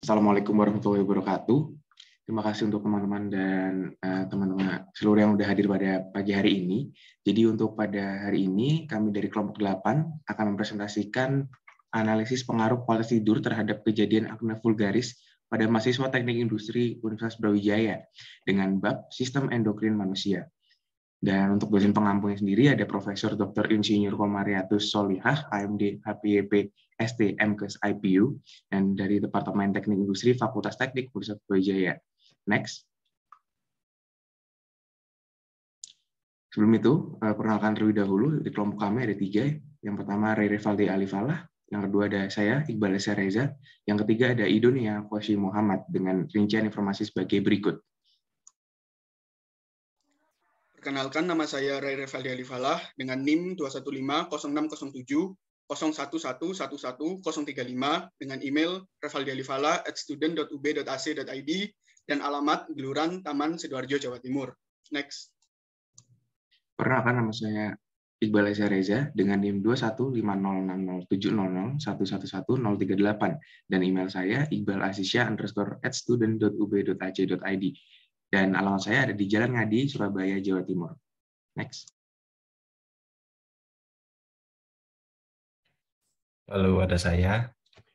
Assalamualaikum warahmatullahi wabarakatuh. Terima kasih untuk teman-teman dan teman-teman seluruh yang sudah hadir pada pagi hari ini. Jadi untuk pada hari ini, kami dari kelompok 8 akan mempresentasikan analisis pengaruh kualitas tidur terhadap kejadian apnea vulgaris pada mahasiswa teknik industri Universitas Brawijaya dengan bab sistem endokrin manusia. Dan untuk dosen pengampunya sendiri ada Profesor Dr. Insinyur Komariatus Solihah, AMD HPYP ST MKes IPU, dan dari Departemen Teknik Industri Fakultas Teknik Universitas Brawijaya. Next. Sebelum itu, perkenalkan terlebih dahulu, di kelompok kami ada 3. Yang pertama, Ray Revaldi Alifalah. Yang kedua ada saya, Iqbal Esa Reza. Yang ketiga ada Idonia Kwasi Muhammad dengan rincian informasi sebagai berikut. Perkenalkan, nama saya Ray Revaldi Alifalah dengan NIM 215060701111035 dengan email revaldialifalah@student.ub.ac.id dan alamat Geluran Taman Sidoarjo, Jawa Timur. Next. Perkenalkan, nama saya Iqbal Esa Reza dengan NIM 215060701111038 dan email saya iqbalasisya_@student.ub.ac.id dan alamat saya ada di Jalan Ngadi, Surabaya, Jawa Timur. Next. Lalu ada saya,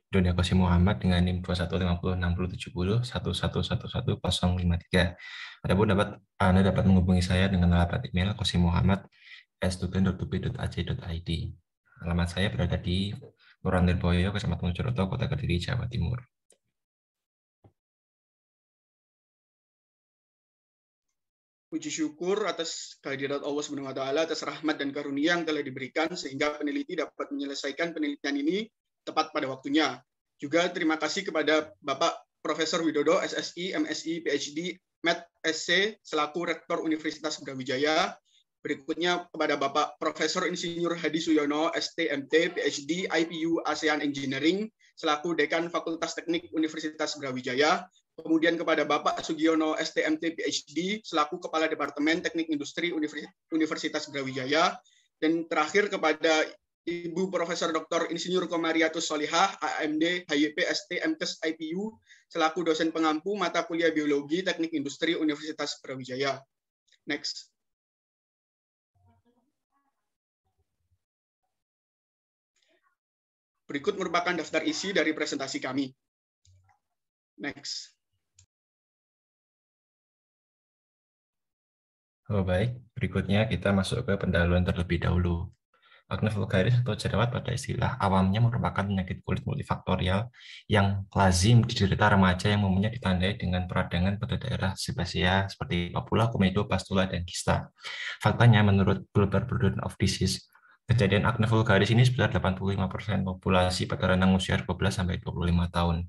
Idonia Kwasi Muhammad dengan NIM 215060701111053. Adapun Anda dapat menghubungi saya dengan alamat email kwasimuhammad@student.ub.ac.id. Alamat saya berada di Kelurahan Lirboyo, Kecamatan Mojoroto, Kota Kediri, Jawa Timur. Puji syukur atas kehadirat Allah SWT atas rahmat dan karunia yang telah diberikan sehingga peneliti dapat menyelesaikan penelitian ini tepat pada waktunya. Juga terima kasih kepada Bapak Profesor Widodo, SSI, MSI, PhD, MET, SC, selaku Rektor Universitas Brawijaya. Berikutnya kepada Bapak Profesor Insinyur Hadi Suyono, STMT, PhD, IPU ASEAN Engineering, selaku Dekan Fakultas Teknik Universitas Brawijaya. Kemudian kepada Bapak Sugiono, STMT, PhD, selaku Kepala Departemen Teknik Industri Universitas Brawijaya. Dan terakhir kepada Ibu Profesor Dr. Insinyur Komariatus Solihah, AMD HYP ST MKes IPU, selaku dosen pengampu mata kuliah Biologi Teknik Industri Universitas Brawijaya. Next. Berikut merupakan daftar isi dari presentasi kami. Next. Oh, baik, berikutnya kita masuk ke pendahuluan terlebih dahulu. Akne vulgaris atau jerawat pada istilah awamnya merupakan penyakit kulit multifaktorial yang lazim diderita remaja yang umumnya ditandai dengan peradangan pada daerah sebasia seperti papula, komedo, pastula, dan kista. Faktanya, menurut Global Burden of Disease, kejadian akne vulgaris ini sekitar 85% populasi pada rentang usia 12-25 tahun.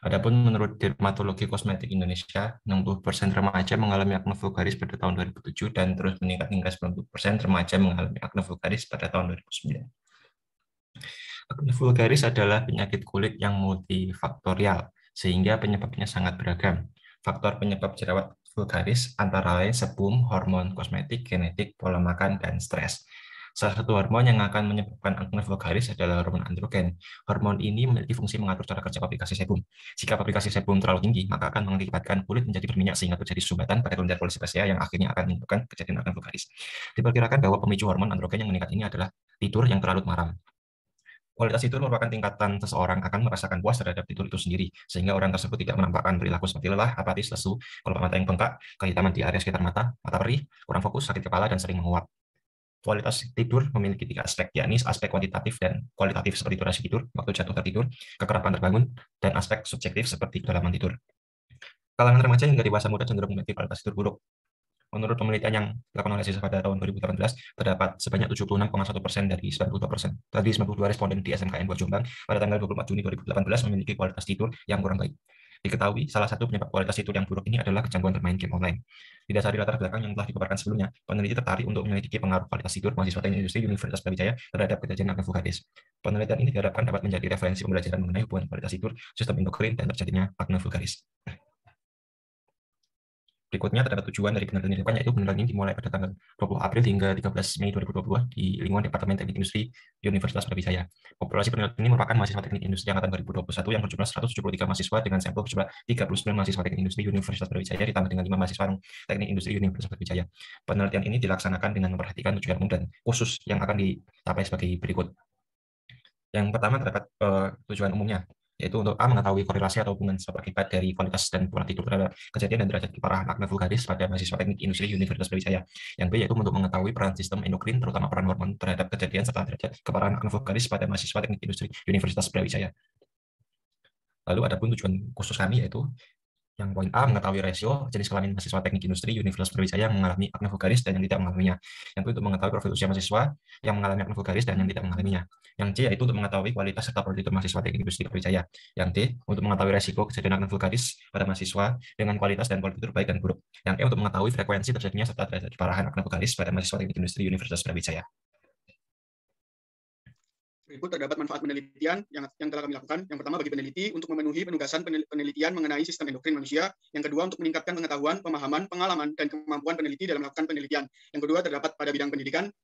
Adapun menurut Dermatologi Kosmetik Indonesia, 60% remaja mengalami akne vulgaris pada tahun 2007 dan terus meningkat hingga 90% remaja mengalami akne vulgaris pada tahun 2009. Akne vulgaris adalah penyakit kulit yang multifaktorial, sehingga penyebabnya sangat beragam. Faktor penyebab jerawat vulgaris antara lain sebum, hormon kosmetik, genetik, pola makan, dan stres. Salah satu hormon yang akan menyebabkan akne vulgaris adalah hormon androgen. Hormon ini memiliki fungsi mengatur cara kerja pabrikasi sebum. Jika pabrikasi sebum terlalu tinggi, maka akan mengakibatkan kulit menjadi berminyak sehingga terjadi sumbatan pada kelenjar kulit sebasea yang akhirnya akan menyebabkan kejadian akne vulgaris. Diperkirakan bahwa pemicu hormon androgen yang meningkat ini adalah tidur yang terlalu malam. Kualitas tidur merupakan tingkatan seseorang akan merasakan puas terhadap tidur itu sendiri, sehingga orang tersebut tidak menampakkan perilaku seperti lelah, apatis, lesu, kelopak mata yang bengkak, kehitaman di area sekitar mata, mata perih, kurang fokus, sakit kepala, dan sering menguap. Kualitas tidur memiliki 3 aspek, yakni aspek kuantitatif dan kualitatif seperti durasi tidur, waktu jatuh tertidur, kekerapan terbangun, dan aspek subjektif seperti kedalaman tidur. Kalangan remaja hingga dewasa muda cenderung memiliki kualitas tidur buruk. Menurut penelitian yang dilakukan oleh SISA pada tahun 2018, terdapat sebanyak 76,1% dari 92 responden di SMKN 2 Jombang pada tanggal 24 Juni 2018 memiliki kualitas tidur yang kurang baik. Diketahui, salah satu penyebab kualitas tidur yang buruk ini adalah kecanggihan bermain game online. Didasari latar belakang yang telah dipaparkan sebelumnya, peneliti tertarik untuk menyelidiki pengaruh kualitas tidur mahasiswa teknik industri Universitas Brawijaya terhadap kejadian akne vulgaris. Penelitian ini diharapkan dapat menjadi referensi pembelajaran mengenai hubungan kualitas tidur, sistem endokrin, dan terjadinya akne vulgaris. Berikutnya terdapat tujuan dari penelitian dilakukan, yaitu penelitian ini dimulai pada tanggal 20 April hingga 13 Mei 2022 di lingkungan Departemen Teknik Industri Universitas Brawijaya. Populasi penelitian ini merupakan mahasiswa teknik industri angkatan 2021 yang berjumlah 173 mahasiswa dengan sampel berjumlah 39 mahasiswa teknik industri Universitas Brawijaya ditambah dengan 5 mahasiswa teknik industri Universitas Brawijaya. Penelitian ini dilaksanakan dengan memperhatikan tujuan umum dan khusus yang akan dicapai sebagai berikut. Yang pertama terdapat tujuan umumnya, yaitu untuk A, mengetahui korelasi atau hubungan sebab akibat dari kualitas dan pola tidur terhadap kejadian dan derajat keparahan akne vulgaris pada mahasiswa teknik industri Universitas Brawijaya. Yang B, yaitu untuk mengetahui peran sistem endokrin, terutama peran hormon terhadap kejadian serta derajat keparahan akne vulgaris pada mahasiswa teknik industri Universitas Brawijaya. Lalu ada pun tujuan khusus kami, yaitu yang poin A, mengetahui rasio jenis kelamin mahasiswa teknik industri Universitas Brawijaya yang mengalami akne vulgaris dan yang tidak mengalaminya. Yang B, untuk mengetahui profil usia mahasiswa yang mengalami akne vulgaris dan yang tidak mengalaminya. Yang C, yaitu untuk mengetahui kualitas serta pola tidur mahasiswa teknik industri Brawijaya. Yang D, untuk mengetahui resiko kejadian akne vulgaris pada mahasiswa dengan kualitas dan pola tidur baik dan buruk. Yang E, untuk mengetahui frekuensi terjadinya serta derajat keparahan akne vulgaris pada mahasiswa teknik industri Universitas Brawijaya. Berikut terdapat manfaat penelitian yang telah kami lakukan. Yang pertama, bagi peneliti untuk memenuhi penugasan penelitian mengenai sistem endokrin manusia. Yang kedua, untuk meningkatkan pengetahuan, pemahaman, pengalaman, dan kemampuan peneliti dalam melakukan penelitian. Yang kedua, terdapat pada bidang pendidikan,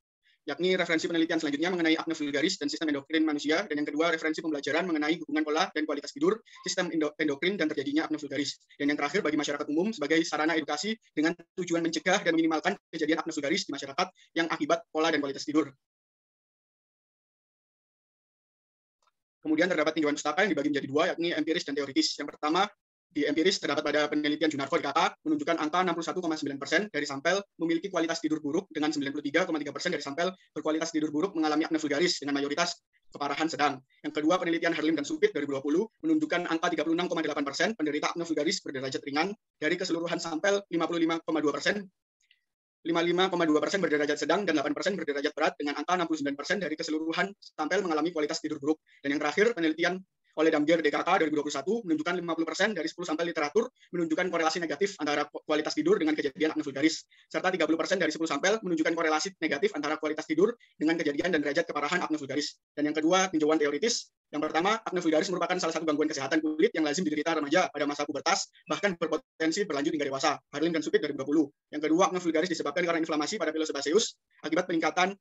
yakni referensi penelitian selanjutnya mengenai akne vulgaris dan sistem endokrin manusia. Dan yang kedua, referensi pembelajaran mengenai hubungan pola dan kualitas tidur, sistem endokrin, dan terjadinya akne vulgaris. Dan yang terakhir, bagi masyarakat umum sebagai sarana edukasi dengan tujuan mencegah dan meminimalkan kejadian akne vulgaris di masyarakat yang akibat pola dan kualitas tidur. Kemudian terdapat tinjauan pustaka yang dibagi menjadi dua, yakni empiris dan teoritis. Yang pertama, di empiris terdapat pada penelitian Junarko di KK menunjukkan angka 61,9% dari sampel memiliki kualitas tidur buruk dengan 93,3% dari sampel berkualitas tidur buruk mengalami akne vulgaris dengan mayoritas keparahan sedang. Yang kedua, penelitian Herlim dan Supit 2020 menunjukkan angka 36,8% penderita akne vulgaris berderajat ringan dari keseluruhan sampel 55,2%. 55,2% berderajat sedang dan 8% berderajat berat dengan angka 69% dari keseluruhan sampel mengalami kualitas tidur buruk. Dan yang terakhir, penelitian oleh Damgir DKK 2021 menunjukkan 50% dari 10 sampel literatur menunjukkan korelasi negatif antara kualitas tidur dengan kejadian akne vulgaris, serta 30% dari 10 sampel menunjukkan korelasi negatif antara kualitas tidur dengan kejadian dan derajat keparahan akne vulgaris. Dan yang kedua, tinjauan teoritis. Yang pertama, akne vulgaris merupakan salah satu gangguan kesehatan kulit yang lazim diderita remaja pada masa pubertas, bahkan berpotensi berlanjut hingga dewasa. Herlim dan Supit 2020. Yang kedua, akne vulgaris disebabkan karena inflamasi pada pilosebaceus akibat peningkatan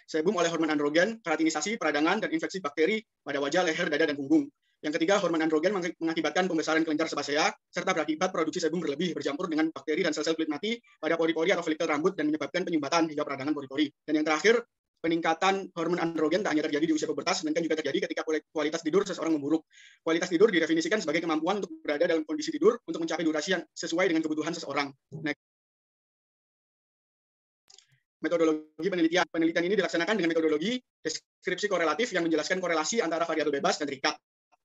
sebum oleh hormon androgen, keratinisasi, peradangan, dan infeksi bakteri pada wajah, leher, dada, dan punggung. Yang ketiga, hormon androgen mengakibatkan pembesaran kelenjar sebasea, serta berakibat produksi sebum berlebih bercampur dengan bakteri dan sel-sel kulit mati pada pori-pori atau folikel rambut dan menyebabkan penyumbatan hingga peradangan pori-pori. Dan yang terakhir, peningkatan hormon androgen tak hanya terjadi di usia pubertas, melainkan juga terjadi ketika kualitas tidur seseorang memburuk. Kualitas tidur didefinisikan sebagai kemampuan untuk berada dalam kondisi tidur untuk mencapai durasi yang sesuai dengan kebutuhan seseorang. Metodologi penelitian. Penelitian ini dilaksanakan dengan metodologi deskripsi korelatif yang menjelaskan korelasi antara variabel bebas dan terikat,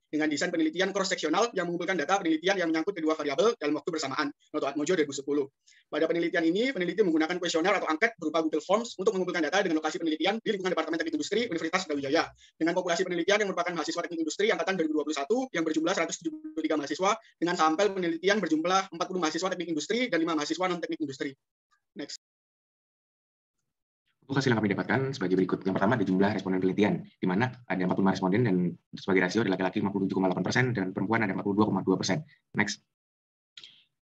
dengan desain penelitian cross-seksional yang mengumpulkan data penelitian yang menyangkut kedua variabel dalam waktu bersamaan. Noto Atmojo 2010. Pada penelitian ini, peneliti menggunakan kuesioner atau angket berupa Google Forms untuk mengumpulkan data dengan lokasi penelitian di lingkungan Departemen Teknik Industri Universitas Brawijaya. Dengan populasi penelitian yang merupakan mahasiswa teknik industri angkatan 2021 yang berjumlah 173 mahasiswa dengan sampel penelitian berjumlah 40 mahasiswa teknik industri dan 5 mahasiswa non-teknik industri. Next. Untuk hasil yang kami dapatkan sebagai berikut. Yang pertama ada jumlah responden penelitian, di mana ada 45 responden dan sebagai rasio ada laki-laki 57,8% dan perempuan ada 42,2%. Next.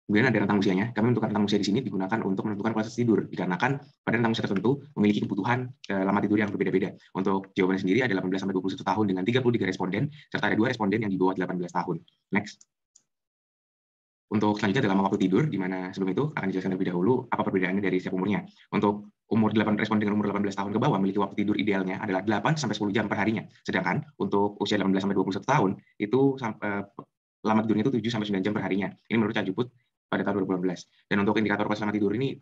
Kemudian ada rentang usianya. Kami menentukan rentang usia di sini digunakan untuk menentukan kualitas tidur, dikarenakan pada rentang usia tertentu memiliki kebutuhan lama tidur yang berbeda-beda. Untuk jawabannya sendiri ada 18-21 tahun dengan 33 responden, serta ada 2 responden yang di bawah 18 tahun. Next. Untuk selanjutnya adalah lama waktu tidur, di mana sebelum itu akan dijelaskan terlebih dahulu apa perbedaannya dari setiap umurnya. Untuk umur 8 responden dengan umur 18 tahun ke bawah memiliki waktu tidur idealnya adalah 8-10 jam per harinya. Sedangkan untuk usia 18-21 tahun itu lama tidurnya itu 7-9 jam per harinya. Ini menurut Cajuput pada tahun 2018. Dan untuk indikator kualitas lama tidur ini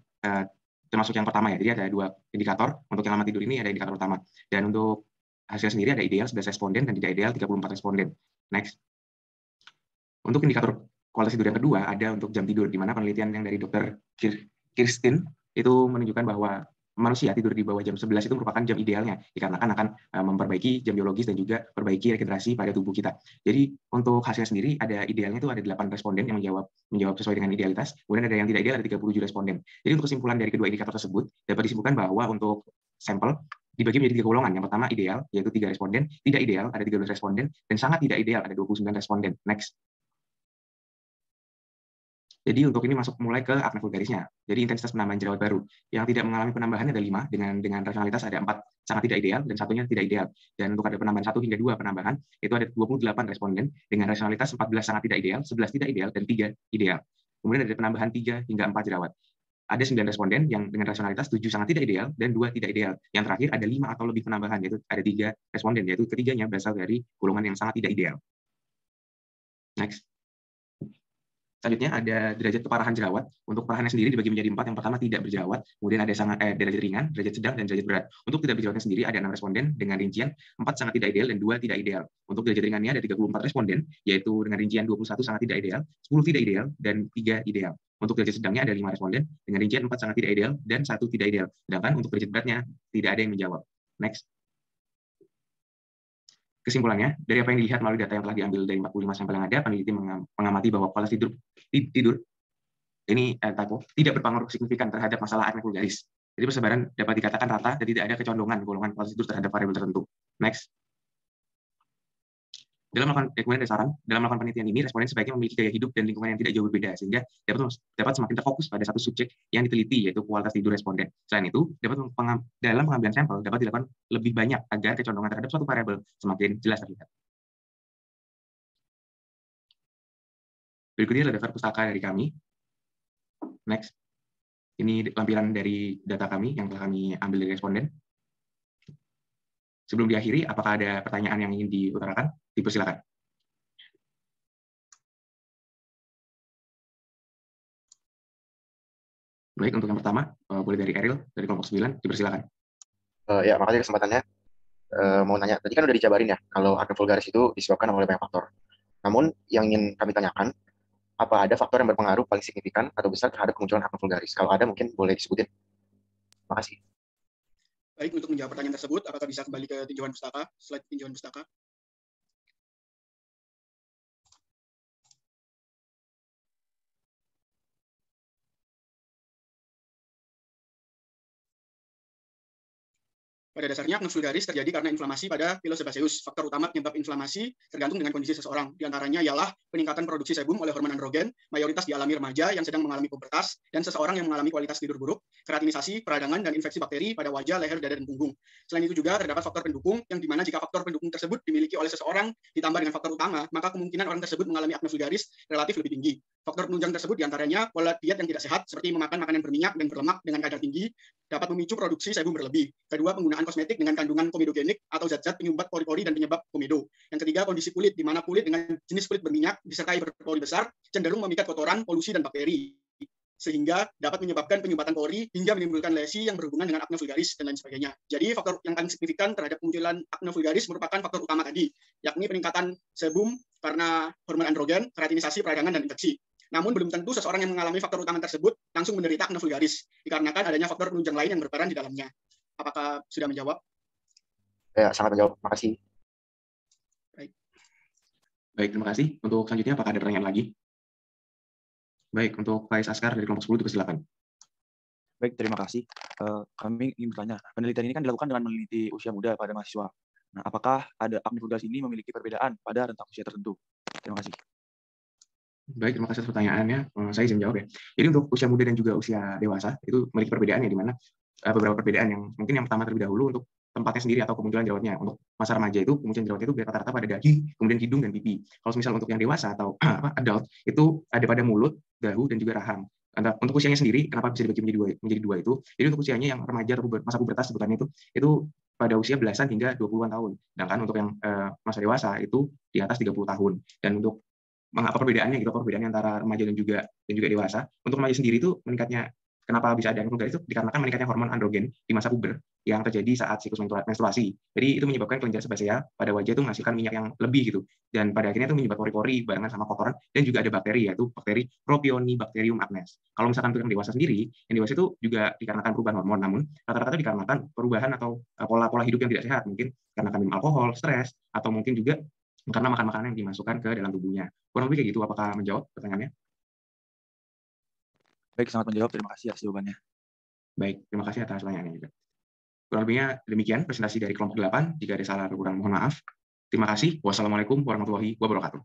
termasuk yang pertama ya. Jadi ada 2 indikator. Untuk yang lama tidur ini ada indikator utama. Dan untuk hasil sendiri ada ideal 11 responden dan tidak ideal 34 responden. Next. Untuk indikator kualitas tidur yang kedua ada untuk jam tidur, di mana penelitian yang dari Dr. Kirsten itu menunjukkan bahwa manusia tidur di bawah jam 11 itu merupakan jam idealnya, dikarenakan akan memperbaiki jam biologis dan juga perbaiki regenerasi pada tubuh kita. Jadi untuk hasil sendiri ada idealnya itu ada 8 responden yang menjawab sesuai dengan idealitas, kemudian ada yang tidak ideal ada 37 responden. Jadi untuk kesimpulan dari kedua indikator tersebut dapat disimpulkan bahwa untuk sampel dibagi menjadi 3 golongan. Yang pertama ideal yaitu 3 responden, tidak ideal ada 13 responden, dan sangat tidak ideal ada 29 responden. Next. Jadi untuk ini masuk mulai ke acne vulgarisnya. Jadi intensitas penambahan jerawat baru. Yang tidak mengalami penambahan ada 5, dengan rasionalitas ada 4 sangat tidak ideal, dan satunya tidak ideal. Dan untuk ada penambahan 1 hingga 2 penambahan, itu ada 28 responden, dengan rasionalitas 14 sangat tidak ideal, 11 tidak ideal, dan 3 ideal. Kemudian ada penambahan 3 hingga 4 jerawat. Ada 9 responden yang dengan rasionalitas 7 sangat tidak ideal, dan 2 tidak ideal. Yang terakhir ada 5 atau lebih penambahan, yaitu ada 3 responden, yaitu ketiganya berasal dari golongan yang sangat tidak ideal. Next. Selanjutnya ada derajat keparahan jerawat. Untuk parahannya sendiri dibagi menjadi 4. Yang pertama tidak berjerawat, kemudian ada derajat ringan, derajat sedang, dan derajat berat. Untuk tidak berjerawatnya sendiri ada 6 responden dengan rincian 4 sangat tidak ideal dan 2 tidak ideal. Untuk derajat ringannya ada 34 responden, yaitu dengan rincian 21 sangat tidak ideal, 10 tidak ideal, dan 3 ideal. Untuk derajat sedangnya ada 5 responden dengan rincian 4 sangat tidak ideal dan 1 tidak ideal. Sedangkan untuk derajat beratnya tidak ada yang menjawab. Next. Kesimpulannya, dari apa yang dilihat melalui data yang telah diambil dari 45 sampel yang ada, peneliti mengamati bahwa kualitas tidur ini tidak berpengaruh signifikan terhadap masalah acne vulgaris. Jadi persebaran dapat dikatakan rata dan tidak ada kecondongan golongan kualitas tidur terhadap variabel tertentu. Next. Dalam melakukan penelitian ini, responden sebaiknya memiliki gaya hidup dan lingkungan yang tidak jauh berbeda, sehingga dapat semakin terfokus pada satu subjek yang diteliti, yaitu kualitas tidur responden. Selain itu, dalam pengambilan sampel dapat dilakukan lebih banyak agar kecondongan terhadap suatu variabel semakin jelas terlihat. Berikutnya adalah daftar pustaka dari kami. Next. Ini lampiran dari data kami yang telah kami ambil dari responden. Sebelum diakhiri, apakah ada pertanyaan yang ingin diutarakan? Dipersilakan. Baik, untuk yang pertama, boleh dari Eril, dari kelompok 9, dipersilakan. Ya, makasih kesempatannya. Mau nanya, tadi kan udah dijabarin ya, kalau acne vulgaris itu disebabkan oleh banyak faktor. Namun, yang ingin kami tanyakan, apa ada faktor yang berpengaruh paling signifikan atau besar terhadap kemunculan acne vulgaris? Kalau ada, mungkin boleh disebutin. Makasih. Baik, untuk menjawab pertanyaan tersebut, apakah bisa kembali ke tinjauan pustaka, slide tinjauan pustaka? Pada dasarnya, acne vulgaris terjadi karena inflamasi pada pilosebaceus. Faktor utama penyebab inflamasi tergantung dengan kondisi seseorang. Di antaranya ialah peningkatan produksi sebum oleh hormon androgen, mayoritas dialami remaja yang sedang mengalami pubertas, dan seseorang yang mengalami kualitas tidur buruk, keratinisasi, peradangan, dan infeksi bakteri pada wajah, leher, dada, dan punggung. Selain itu juga terdapat faktor pendukung, yang dimana jika faktor pendukung tersebut dimiliki oleh seseorang ditambah dengan faktor utama, maka kemungkinan orang tersebut mengalami acne vulgaris relatif lebih tinggi. Faktor penunjang tersebut diantaranya pola diet yang tidak sehat, seperti memakan makanan berminyak dan berlemak dengan kadar tinggi, dapat memicu produksi sebum berlebih. Kedua, penggunaan kosmetik dengan kandungan komedogenik atau zat-zat penyumbat pori-pori dan penyebab komedo. Yang ketiga, kondisi kulit, di mana kulit dengan jenis kulit berminyak disertai berpori besar cenderung memikat kotoran, polusi, dan bakteri, sehingga dapat menyebabkan penyumbatan pori hingga menimbulkan lesi yang berhubungan dengan acne vulgaris dan lain sebagainya. Jadi faktor yang paling signifikan terhadap kemunculan acne vulgaris merupakan faktor utama tadi, yakni peningkatan sebum karena hormon androgen, keratinisasi, peradangan, dan infeksi. Namun belum tentu seseorang yang mengalami faktor utama tersebut langsung menderita acne vulgaris, dikarenakan adanya faktor penunjang lain yang berperan di dalamnya. Apakah sudah menjawab? Ya, sangat menjawab. Makasih. Baik, terima kasih. Untuk selanjutnya, apakah ada pertanyaan lagi? Baik, untuk Faiz Askar dari kelompok 10, dipersilakan. Baik, terima kasih. Kami ingin bertanya, penelitian ini kan dilakukan dengan meneliti usia muda pada mahasiswa. Nah, apakah ada acne vulgaris ini memiliki perbedaan pada rentang usia tertentu? Terima kasih. Baik, terima kasih atas pertanyaannya. Saya izin jawab ya. Jadi untuk usia muda dan juga usia dewasa itu memiliki perbedaan ya, di mana beberapa perbedaan yang mungkin yang pertama terlebih dahulu untuk tempatnya sendiri atau kemunculan jerawatnya. Untuk masa remaja itu kemunculan jerawatnya itu rata-rata pada dahi, kemudian hidung dan pipi. Kalau misal untuk yang dewasa atau adult itu ada pada mulut, dahu dan juga rahang. Untuk usianya sendiri, kenapa bisa dibagi menjadi dua itu? Jadi untuk usianya yang remaja atau masa pubertas sebutannya itu pada usia belasan hingga 20-an tahun. Sedangkan untuk yang masa dewasa itu di atas 30 tahun. Dan untuk mengapa perbedaannya gitu, perbedaannya antara remaja dan juga dewasa. Untuk remaja sendiri itu meningkatnya, kenapa bisa ada acne vulgaris itu dikarenakan meningkatnya hormon androgen di masa puber yang terjadi saat siklus menstruasi. Jadi itu menyebabkan kelenjar sebasea pada wajah itu menghasilkan minyak yang lebih gitu. Dan pada akhirnya itu menyebabkan pori-pori barengan sama kotoran, dan juga ada bakteri, yaitu bakteri Propionibacterium acnes. Kalau misalkan untuk yang dewasa sendiri, yang dewasa itu juga dikarenakan perubahan hormon, namun rata-rata dikarenakan perubahan atau pola hidup yang tidak sehat, mungkin karena minum alkohol, stres, atau mungkin juga karena makan makanan yang dimasukkan ke dalam tubuhnya. Kurang lebih kayak gitu. Apakah menjawab pertanyaannya? Baik, sangat menjawab. Terima kasih atas jawabannya. Baik, terima kasih atas pertanyaannya juga. Kurang lebihnya demikian presentasi dari kelompok 8. Jika ada salah atau kurang, mohon maaf. Terima kasih. Wassalamualaikum warahmatullahi wabarakatuh.